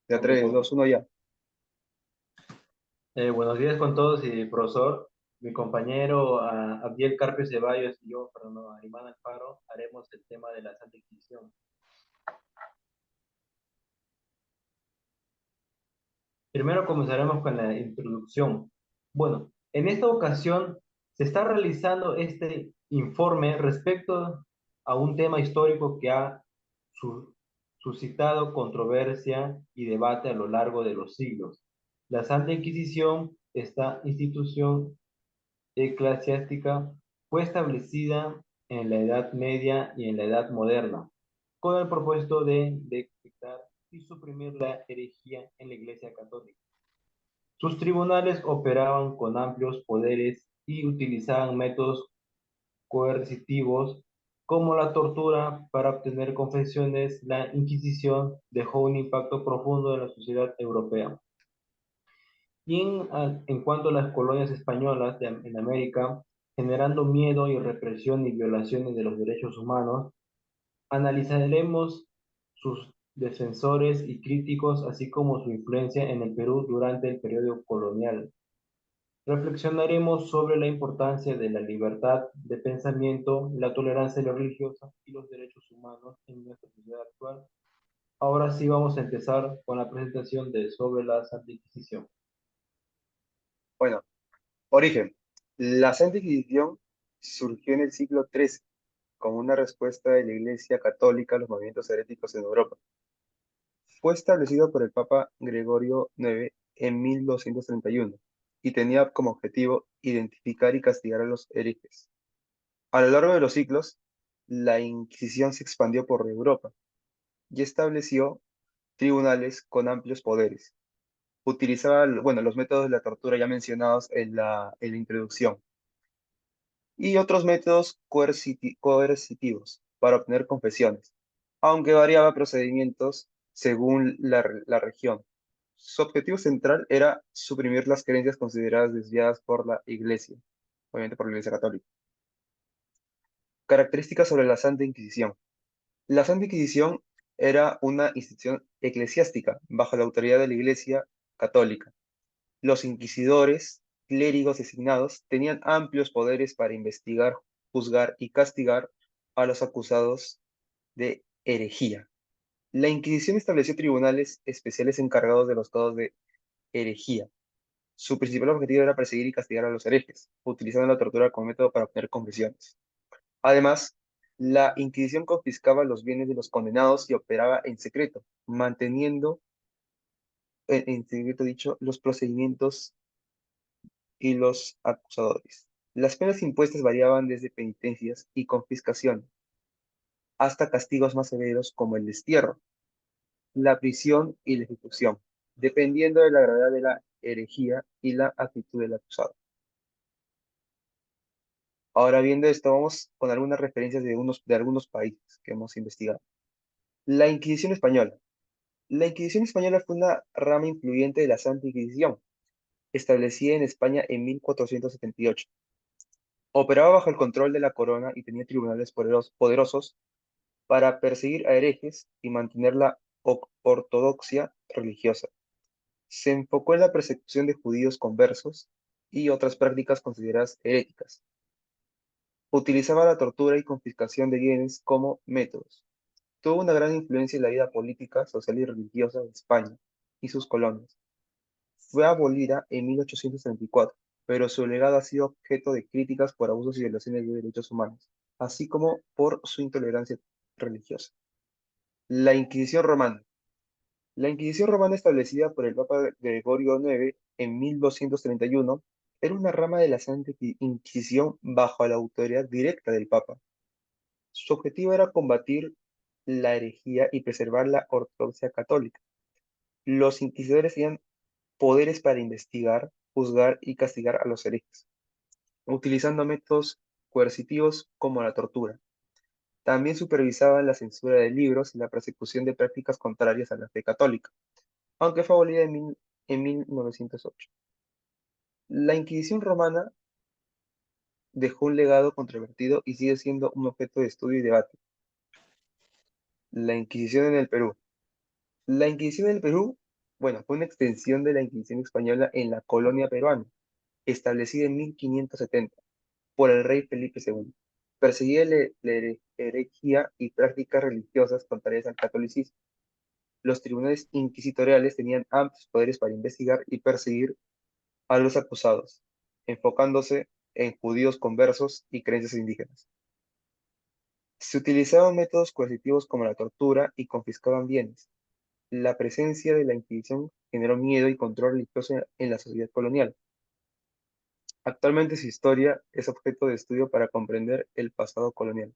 Ya 3, 2, 1 ya. Buenos días con todos y profesor. Mi compañero Abdiel Carpio Ceballos y yo, Fernando Arimán Alfaro, haremos el tema de la Santa Inquisición. Primero comenzaremos con la introducción. Bueno, en esta ocasión se está realizando este informe respecto a un tema histórico que ha su- suscitado controversia y debate a lo largo de los siglos. La Santa Inquisición, esta institución eclesiástica, fue establecida en la Edad Media y en la Edad Moderna, con el propósito de detectar y suprimir la herejía en la Iglesia Católica. Sus tribunales operaban con amplios poderes y utilizaban métodos coercitivos como la tortura para obtener confesiones. La Inquisición dejó un impacto profundo en la sociedad europea. Y en cuanto a las colonias españolas en América, generando miedo y represión y violaciones de los derechos humanos, analizaremos sus defensores y críticos, así como su influencia en el Perú durante el periodo colonial. Reflexionaremos sobre la importancia de la libertad de pensamiento, la tolerancia religiosa y los derechos humanos en nuestra sociedad actual. Ahora sí vamos a empezar con la presentación de sobre la Santa Inquisición. Bueno, origen. La Santa Inquisición surgió en el siglo XIII como una respuesta de la Iglesia Católica a los movimientos heréticos en Europa. Fue establecido por el Papa Gregorio IX en 1231 y tenía como objetivo identificar y castigar a los herejes. A lo largo de los siglos, la Inquisición se expandió por Europa y estableció tribunales con amplios poderes. Utilizaba, bueno, los métodos de la tortura ya mencionados en la introducción y otros métodos coercitivos para obtener confesiones, aunque variaba procedimientos según la región. Su objetivo central era suprimir las creencias consideradas desviadas por la Iglesia, obviamente por la Iglesia Católica. Características sobre la Santa Inquisición. La Santa Inquisición era una institución eclesiástica bajo la autoridad de la Iglesia Católica. Los inquisidores, clérigos designados, tenían amplios poderes para investigar, juzgar y castigar a los acusados de herejía. La Inquisición estableció tribunales especiales encargados de los casos de herejía. Su principal objetivo era perseguir y castigar a los herejes, utilizando la tortura como método para obtener confesiones. Además, la Inquisición confiscaba los bienes de los condenados y operaba en secreto, manteniendo en secreto dicho los procedimientos y los acusadores. Las penas impuestas variaban desde penitencias y confiscación hasta castigos más severos como el destierro, la prisión y la ejecución, dependiendo de la gravedad de la herejía y la actitud del acusado. Ahora viendo esto, vamos con algunas referencias de algunos países que hemos investigado. La Inquisición Española. La Inquisición Española fue una rama influyente de la Santa Inquisición, establecida en España en 1478. Operaba bajo el control de la corona y tenía tribunales poderosos para perseguir a herejes y mantener la ortodoxia religiosa. Se enfocó en la persecución de judíos conversos y otras prácticas consideradas heréticas. Utilizaba la tortura y confiscación de bienes como métodos. Tuvo una gran influencia en la vida política, social y religiosa de España y sus colonias. Fue abolida en 1834, pero su legado ha sido objeto de críticas por abusos y violaciones de derechos humanos, así como por su intolerancia religiosa. La Inquisición Romana. La Inquisición romana establecida por el Papa Gregorio IX en 1231 era una rama de la Santa Inquisición bajo la autoridad directa del Papa. Su objetivo era combatir la herejía y preservar la ortodoxia católica. Los inquisidores tenían poderes para investigar, juzgar y castigar a los herejes, utilizando métodos coercitivos como la tortura. También supervisaban la censura de libros y la persecución de prácticas contrarias a la fe católica, aunque fue abolida en 1908. La Inquisición romana dejó un legado controvertido y sigue siendo un objeto de estudio y debate. La Inquisición en el Perú. La Inquisición en el Perú Bueno, fue una extensión de la Inquisición española en la colonia peruana, establecida en 1570 por el rey Felipe II. Perseguía la herejía y prácticas religiosas contrarias al catolicismo. Los tribunales inquisitoriales tenían amplios poderes para investigar y perseguir a los acusados, enfocándose en judíos conversos y creencias indígenas. Se utilizaban métodos coercitivos como la tortura y confiscaban bienes. La presencia de la Inquisición generó miedo y control religioso en la sociedad colonial. Actualmente su historia es objeto de estudio para comprender el pasado colonial.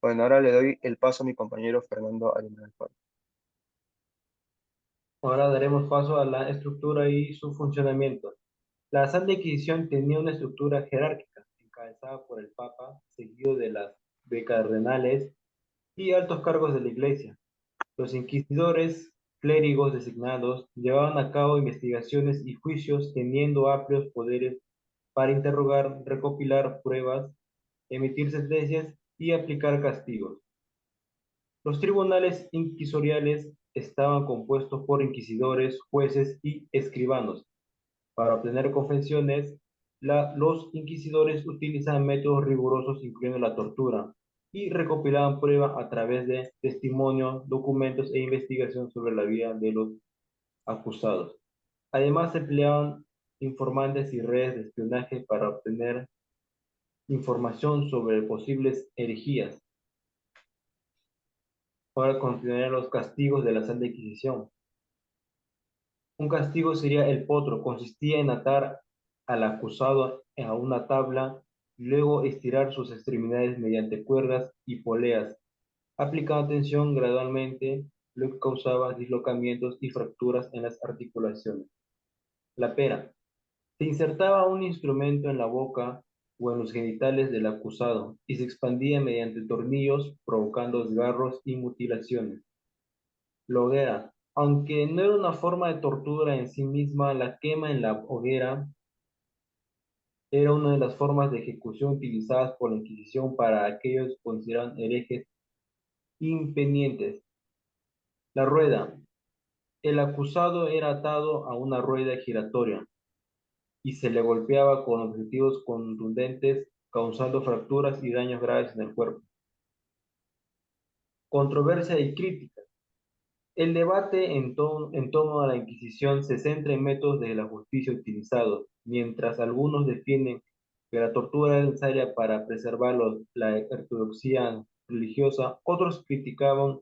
Bueno, ahora le doy el paso a mi compañero Fernando Alemán Alfaro. Ahora daremos paso a la estructura y su funcionamiento. La Santa Inquisición tenía una estructura jerárquica, encabezada por el Papa, seguido de las de cardenales y altos cargos de la Iglesia. Los inquisidores, clérigos designados, llevaban a cabo investigaciones y juicios teniendo amplios poderes para interrogar, recopilar pruebas, emitir sentencias y aplicar castigos. Los tribunales inquisitoriales estaban compuestos por inquisidores, jueces y escribanos. Para obtener confesiones, los inquisidores utilizaban métodos rigurosos incluyendo la tortura y recopilaban pruebas a través de testimonios, documentos e investigación sobre la vida de los acusados. Además, empleaban informantes y redes de espionaje para obtener información sobre posibles herejías. Ahora continuarán los castigos de la Santa Inquisición. Un castigo sería el potro, consistía en atar al acusado a una tabla, luego estirar sus extremidades mediante cuerdas y poleas, aplicando tensión gradualmente, lo que causaba dislocamientos y fracturas en las articulaciones. La pera. Se insertaba un instrumento en la boca o en los genitales del acusado y se expandía mediante tornillos, provocando desgarros y mutilaciones. La hoguera. Aunque no era una forma de tortura en sí misma, la quema en la hoguera era una de las formas de ejecución utilizadas por la Inquisición para aquellos considerados herejes impenientes. La rueda. El acusado era atado a una rueda giratoria y se le golpeaba con objetivos contundentes, causando fracturas y daños graves en el cuerpo. Controversia y crítica. El debate en torno a la Inquisición se centra en métodos de la justicia utilizados, mientras algunos defienden que la tortura era necesaria para preservar la ortodoxia religiosa, otros criticaban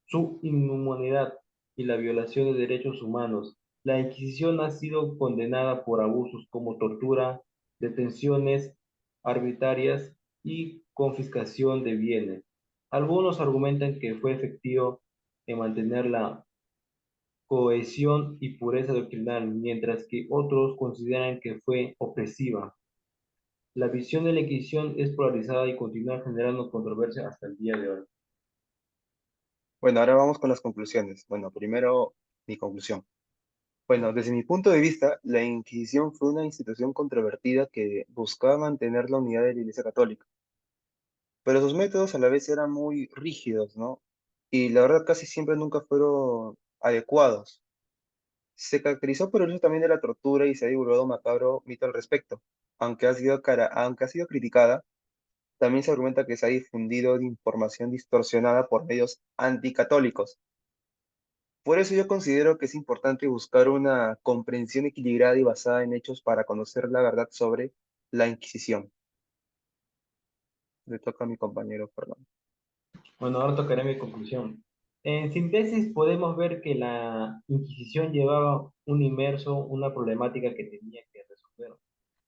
su inhumanidad y la violación de derechos humanos. La Inquisición ha sido condenada por abusos como tortura, detenciones arbitrarias y confiscación de bienes. Algunos argumentan que fue efectivo en mantener la cohesión y pureza doctrinal, mientras que otros consideran que fue opresiva. La visión de la Inquisición es polarizada y continúa generando controversia hasta el día de hoy. Bueno, ahora vamos con las conclusiones. Bueno, primero mi conclusión. Bueno, desde mi punto de vista, la Inquisición fue una institución controvertida que buscaba mantener la unidad de la Iglesia Católica, pero sus métodos a la vez eran muy rígidos, ¿no? Y la verdad casi siempre nunca fueron adecuados. Se caracterizó por el uso también de la tortura y se ha divulgado un macabro mito al respecto. Aunque ha sido criticada, también se argumenta que se ha difundido información distorsionada por medios anticatólicos. Por eso yo considero que es importante buscar una comprensión equilibrada y basada en hechos para conocer la verdad sobre la Inquisición. Le toca a mi compañero Fernando. Bueno, ahora tocaré mi conclusión. En síntesis, podemos ver que la Inquisición llevaba un inmerso, una problemática que tenía que resolver,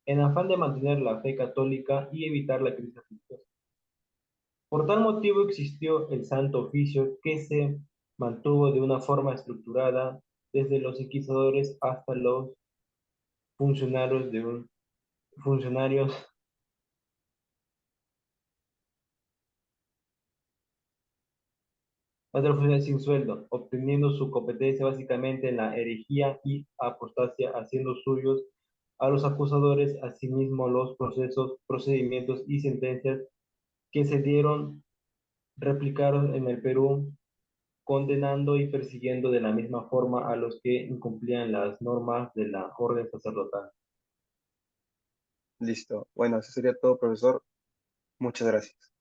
en afán de mantener la fe católica y evitar la crisis religiosa. Por tal motivo existió el Santo Oficio, que se mantuvo de una forma estructurada desde los inquisidores hasta los funcionarios de un, funcionarios hasta los funcionarios sin sueldo, obteniendo su competencia básicamente en la herejía y apostasia, haciendo suyos a los acusadores, asimismo los procesos, procedimientos y sentencias que se dieron, replicaron en el Perú condenando y persiguiendo de la misma forma a los que incumplían las normas de la orden sacerdotal. Listo. Bueno, eso sería todo, profesor. Muchas gracias.